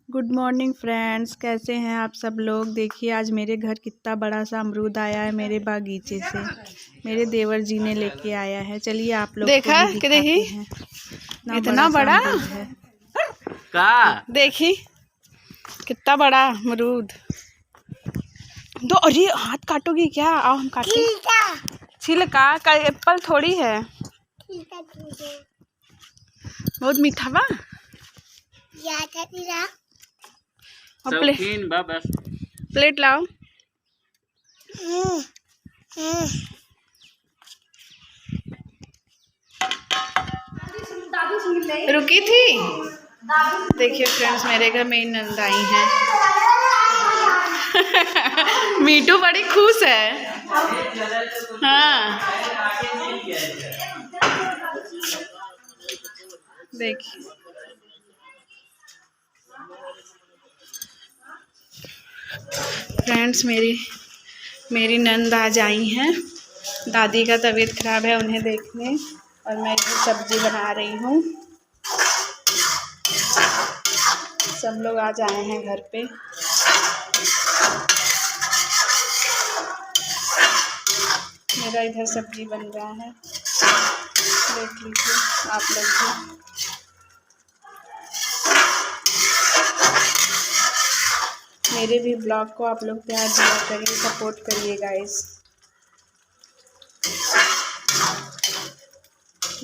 Good morning friends, कैसे हैं आप सब लोग। देखिए आज मेरे घर कितना बड़ा सा अमरूद आया है मेरे बागीचे से। मेरे देवर जी ने लेके आया है। चलिए आप लोग देखा को भी दिखाते हैं। इतना बड़ा है का देखी कितना बड़ा अमरूद। दो अरे हाथ काटोगी क्या? आओ हम काटे। छिलका का एप्पल थोड़ी है। बहुत मीठा बा। प्लेट लाओ। रुकी थी। देखिए फ्रेंड्स, मेरे घर में नंद आई हैं। मीठू बड़ी खुश है। हाँ देखिए फ्रेंड्स, मेरी नंद आज आई हैं। दादी का तबीयत खराब है, उन्हें देखने, और मैं सब्जी बना रही हूँ। सब लोग आज आए हैं घर पे। मेरा इधर सब्जी बन रहा है, देख लीजिए आप लोग भी। मेरे भी ब्लॉग को आप लोग प्यार दिया करिए, सपोर्ट करिए गाइस।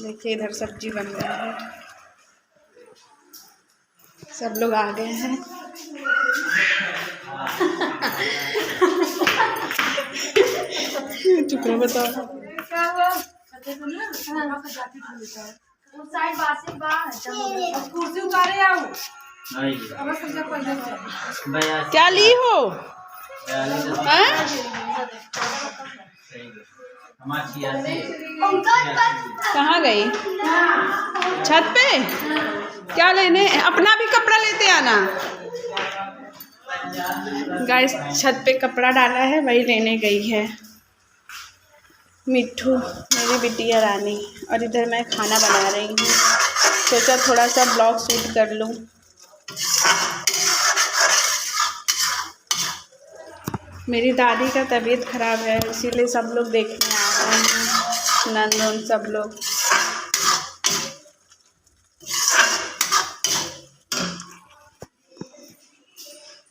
देखिए इधर सब्जी बन रहा है, सब लोग आ गए हैं। चुप रहो, बताओ। क्या ली हो? कहाँ गई? छत पे क्या लेने? अपना भी कपड़ा लेते आना गाइस। छत पे कपड़ा डाला है, वही लेने गई है मिट्ठू, मेरी बिटिया रानी। और इधर मैं खाना बना रही हूँ, सोचा थोड़ा सा ब्लॉग शूट कर लूँ। मेरी दादी का तबीयत ख़राब है, इसीलिए सब लोग देखने आ रहे हैं, नंद सब लोग।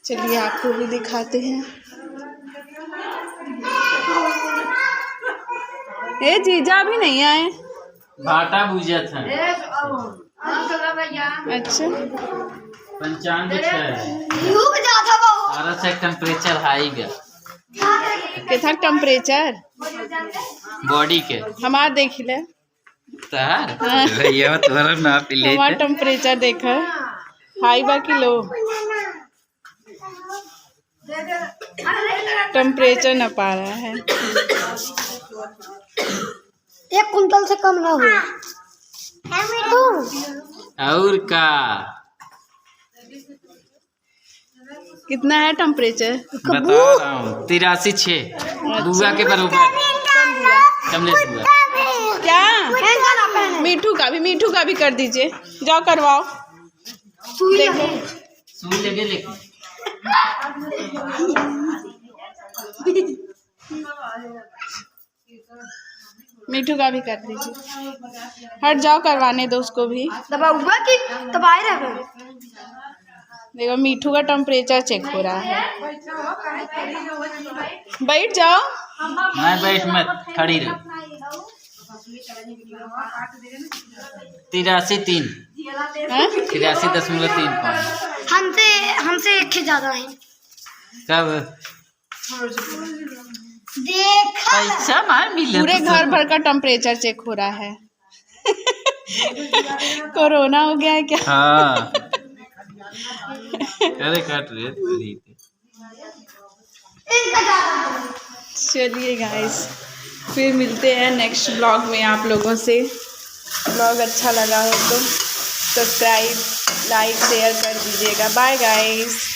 चलिए आपको भी दिखाते हैं। ए जीजा भी नहीं आए। भाटा बुझा था। अच्छा 95 टेम्परेचर हाई गया। कितना टेम्परेचर बॉडी के हमार देख ले। हमार टेम्परेचर देखा हाई बा कि लो। टेम्परेचर न पा रहा है। 1 कुंटल से कम ना हुआ। और का कितना है टेम्परेचर? बता रहा हूँ 83.6 बुआ के बराबर। कमलेश बुआ। क्या? मीठू का भी कर दीजिए, जाओ करवाओ। देखो सुई लगे लेकिन मीठू का भी कर दीजिए। हट जाओ, करवाने दो उसको भी। दबाऊंगा कि दबाए रहे। देखो मीठू का टेम्परेचर चेक हो रहा है। बैठ जाओ। मैं बैठ मत, खड़ी रहो। 83.3 हमसे एक ही ज्यादा है। कब देखा पैसा मार मिला? पूरे घर भर का टेम्परेचर चेक हो रहा है। कोरोना हो गया है क्या? हाँ अरे काट रहे। चलिए गाइस, फिर मिलते हैं नेक्स्ट ब्लॉग में आप लोगों से। ब्लॉग अच्छा लगा हो तो सब्सक्राइब, लाइक, शेयर कर दीजिएगा। Bye guys.